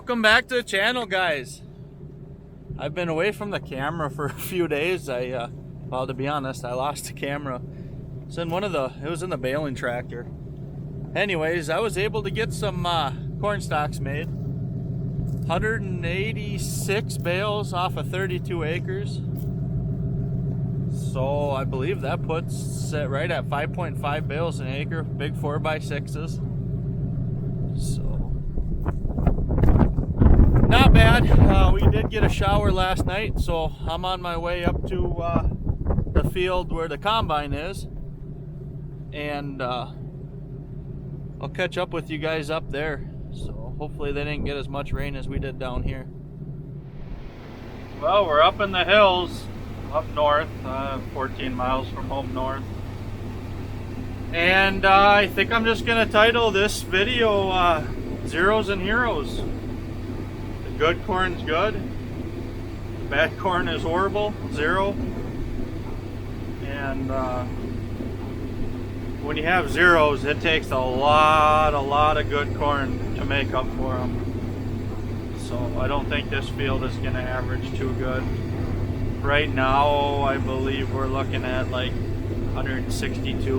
Welcome back to the channel, guys. I've been away from the camera for a few days. Well, to be honest, I lost the camera. It was in the baling tractor. Anyways, I was able to get some corn stalks made. 186 bales off of 32 acres. So I believe that puts it right at 5.5 bales an acre, big 4x6s. So not bad. We did get a shower last night, so I'm on my way up to the field where the combine is, and I'll catch up with you guys up there. So hopefully they didn't get as much rain as we did down here. Well, we're up in the hills up north, 14 miles from home north, and I think I'm just gonna title this video Zeros and Heroes. The good corn's good, the bad corn is horrible, zero. And when you have zeros, it takes a lot of good corn to make up for them. So I don't think this field is going to average too good. Right now, I believe we're looking at like 162.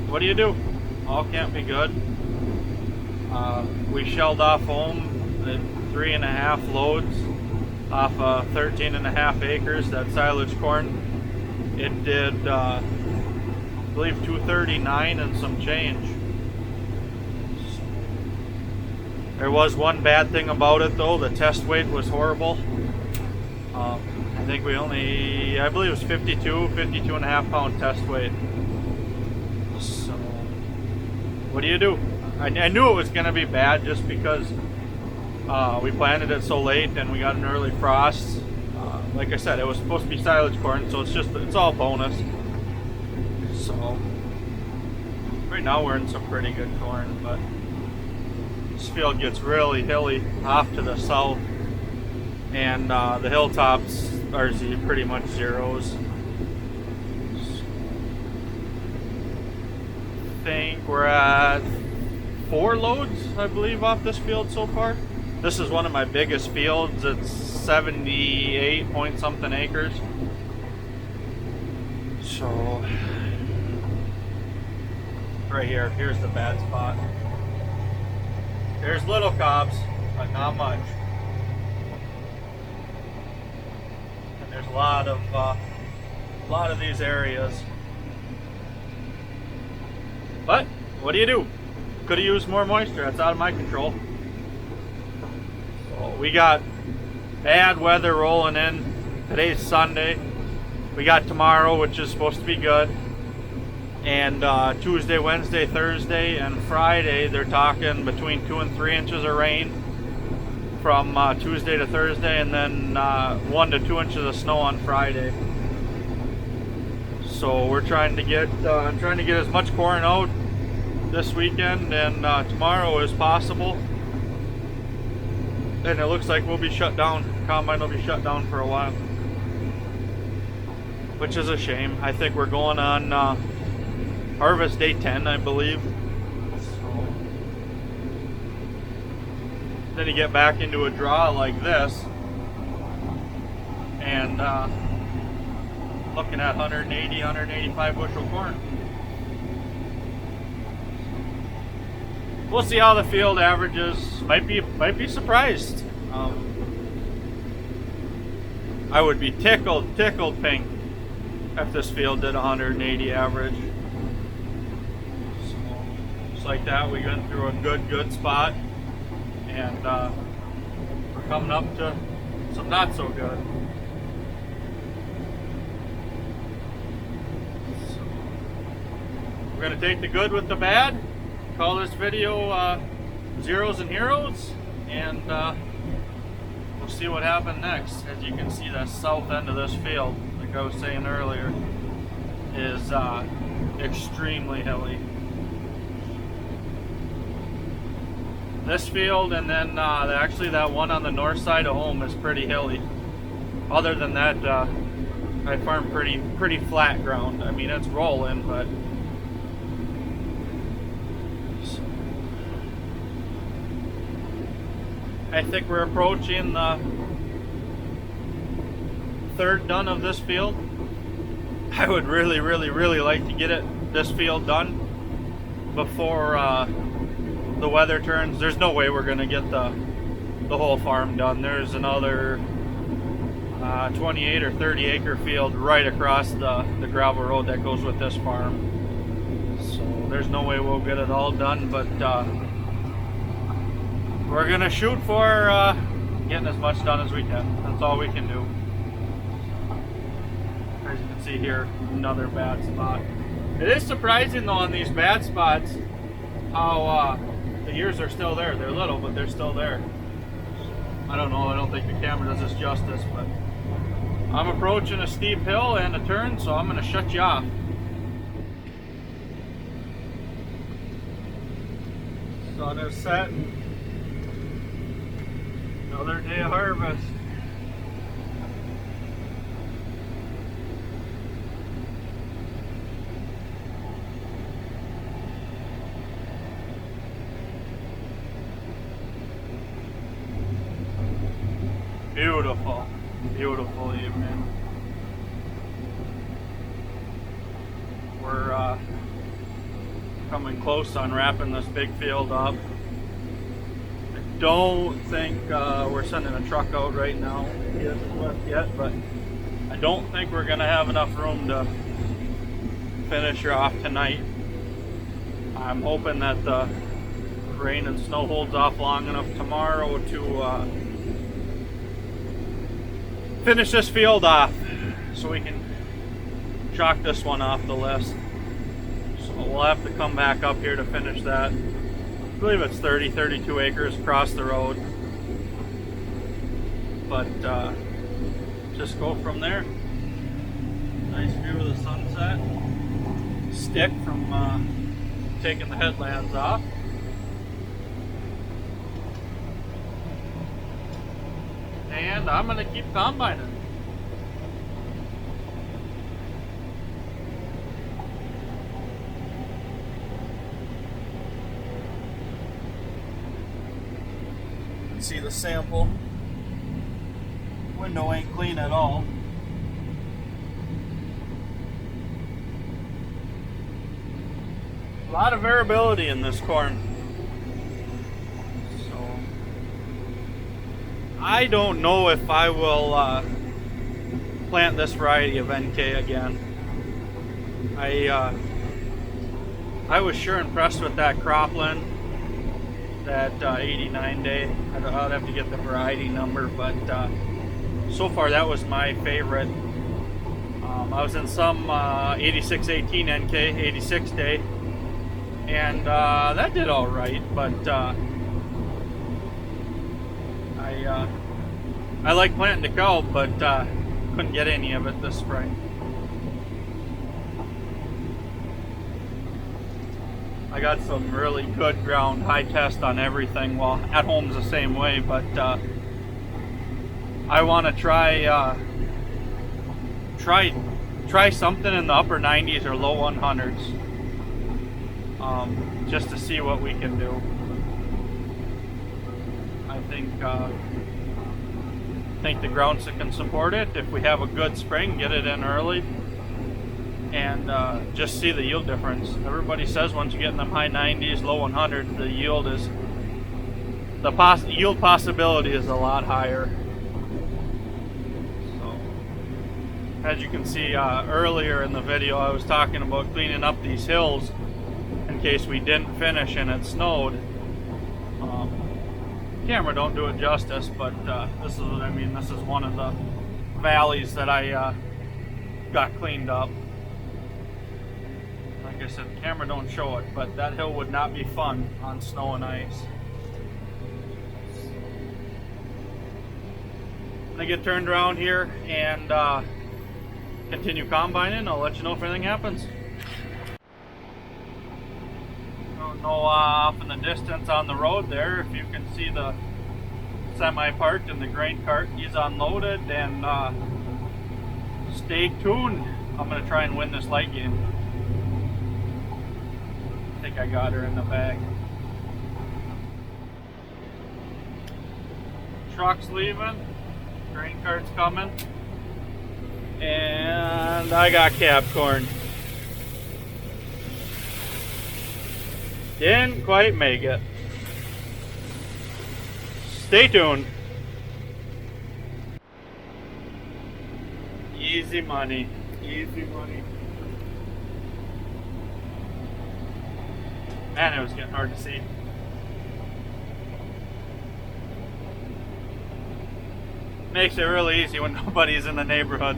What do you do? All can't be good. We shelled off home at 3.5 loads off 13.5 acres. That silage corn, it did I believe 239 and some change. There was one bad thing about it though. The test weight was horrible. I think I believe it was 52.5 pound test weight. So what do you do? I knew it was going to be bad just because we planted it so late and we got an early frost. Like I said, it was supposed to be silage corn, so it's all bonus. So right now we're in some pretty good corn, but this field gets really hilly off to the south, and the hilltops are pretty much zeros. I think we're at 4 loads, I believe, off this field so far. This is one of my biggest fields. It's 78 point something acres. So right here's the bad spot. There's little cobs, but not much. And there's a lot of these areas. But what do you do? Could have used more moisture. That's out of my control. So we got bad weather rolling in. Today's Sunday. We got tomorrow, which is supposed to be good. And Tuesday, Wednesday, Thursday, and Friday, they're talking between 2 and 3 inches of rain from Tuesday to Thursday, and then 1 to 2 inches of snow on Friday. So we're trying to get I'm trying to get as much corn out this weekend and tomorrow as possible. And it looks like we'll be shut down. Combine will be shut down for a while, which is a shame. I think we're going on harvest day 10, I believe. So then you get back into a draw like this, and looking at 180, 185 bushel corn. We'll see how the field averages. Might be surprised. I would be tickled pink if this field did 180 average. So just like that, we went through a good spot, and we're coming up to some not so good. So we're gonna take the good with the bad. Call this video Zeros and Heroes, and we'll see what happened next. As you can see, the south end of this field, like I was saying earlier, is extremely hilly. This field, and then actually that one on the north side of home, is pretty hilly. Other than that, I farm pretty flat ground. I mean, it's rolling, but I think we're approaching the third done of this field. I would really like to get this field done before the weather turns. There's no way we're gonna get the whole farm done. There's another 28 or 30 acre field right across the gravel road that goes with this farm. So there's no way we'll get it all done, but we're gonna shoot for getting as much done as we can. That's all we can do. As you can see here, another bad spot. It is surprising though on these bad spots how the ears are still there. They're little, but they're still there. I don't know, I don't think the camera does this justice, but I'm approaching a steep hill and a turn, so I'm gonna shut you off. Sun is setting. Another day of harvest. Beautiful, beautiful evening. We're coming close on wrapping this big field up. I don't think we're sending a truck out right now. He hasn't left yet, but I don't think we're gonna have enough room to finish her off tonight. I'm hoping that the rain and snow holds off long enough tomorrow to finish this field off so we can chalk this one off the list. So we'll have to come back up here to finish that. I believe it's 32 acres across the road, but just go from there. Nice view of the sunset. Stick from taking the headlamps off. And I'm gonna keep combining. You can see the sample. Window ain't clean at all. A lot of variability in this corn. I don't know if I will plant this variety of NK again. I was sure impressed with that cropland, that 89 day. I'd have to get the variety number, but so far that was my favorite. I was in some 8618 NK, 86 day, and that did all right, but I like planting the calves, but couldn't get any of it this spring. I got some really good ground, high test on everything. Well, at home's the same way, but I want to try something in the upper 90s or low 100s, just to see what we can do. I think the grounds can support it. If we have a good spring, get it in early, and just see the yield difference. Everybody says once you get in them high 90s, low 100s, the yield possibility is a lot higher. So, as you can see earlier in the video, I was talking about cleaning up these hills in case we didn't finish and it snowed. Camera don't do it justice, but this is what I mean. This is one of the valleys that I got cleaned up. Like I said, the camera don't show it, but that hill would not be fun on snow and ice. I'm gonna get turned around here and continue combining. I'll let you know if anything happens. Know off in the distance on the road there, if you can see the semi parked and the grain cart, he's unloaded, and stay tuned. I'm gonna try and win this light game. I think I got her in the bag. truck's leaving, grain cart's coming, and I got cab corn. Didn't quite make it. Stay tuned. Easy money, easy money. Man, it was getting hard to see. Makes it really easy when nobody's in the neighborhood.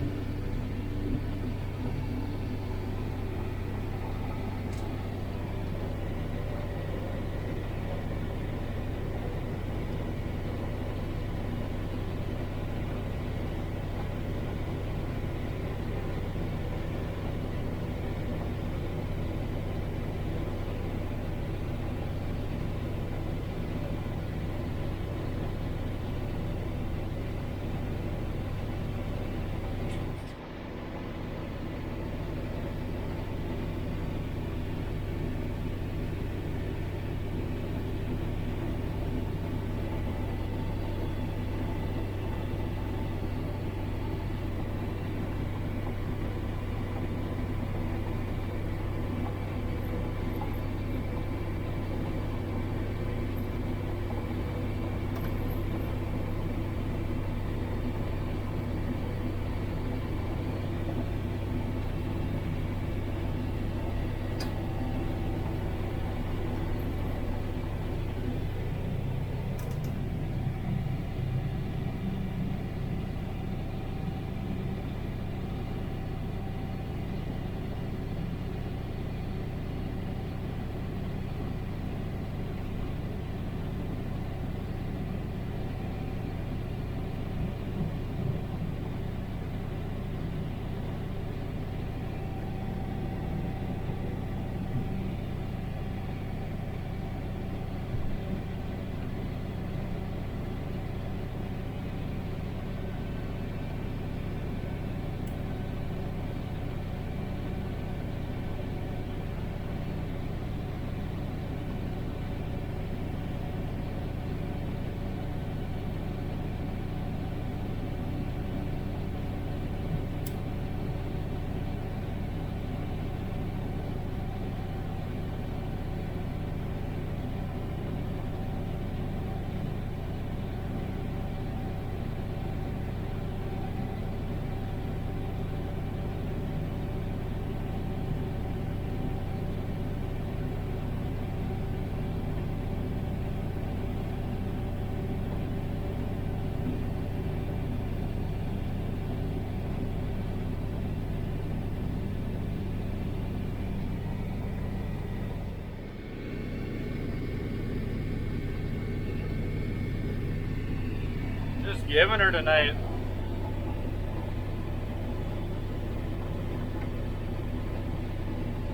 Just giving her tonight.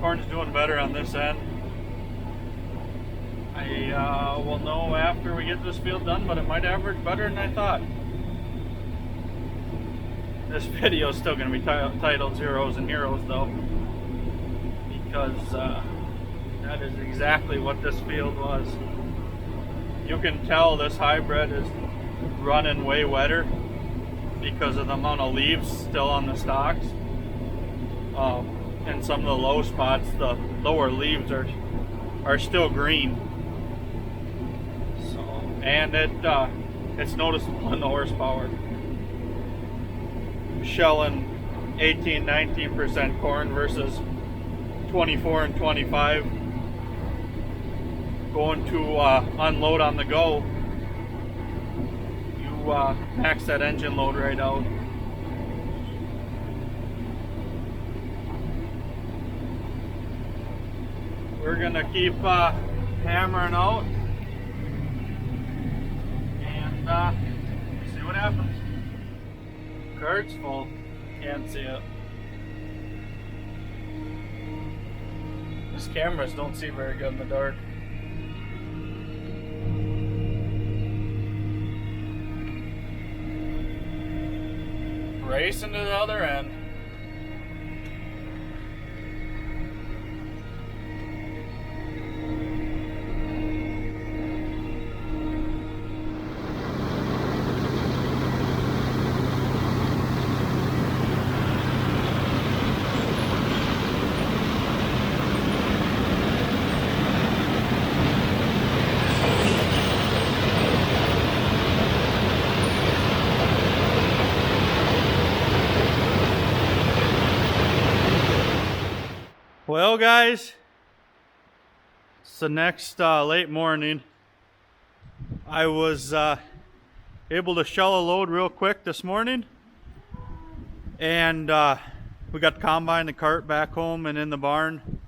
Corn's doing better on this end. I will know after we get this field done, but it might average better than I thought. This video is still going to be titled Zeros and Heroes though, because that is exactly what this field was. You can tell this hybrid is running way wetter because of the amount of leaves still on the stalks. And some of the low spots, the lower leaves are still green. So, and it's noticeable in the horsepower. Shelling 18-19% corn versus 24 and 25. Going to unload on the go, you max that engine load right out. We're gonna keep hammering out and see what happens. Cart's full, can't see it. These cameras don't see very good in the dark. Racing to the other end. Well, guys, it's the next late morning. I was able to shell a load real quick this morning, and we got the combine, the cart back home and in the barn,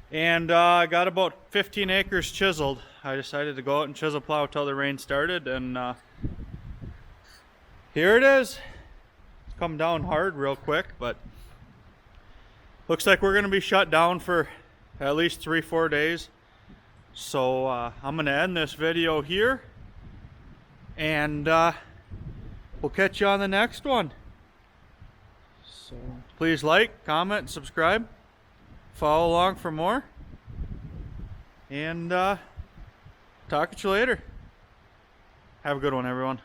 and I got about 15 acres chiseled. I decided to go out and chisel plow till the rain started, and here it is. It's come down hard real quick, but looks like we're going to be shut down for at least 3-4 days. So I'm going to end this video here, and we'll catch you on the next one. So please like, comment, subscribe, follow along for more, and talk to you later. Have a good one, everyone.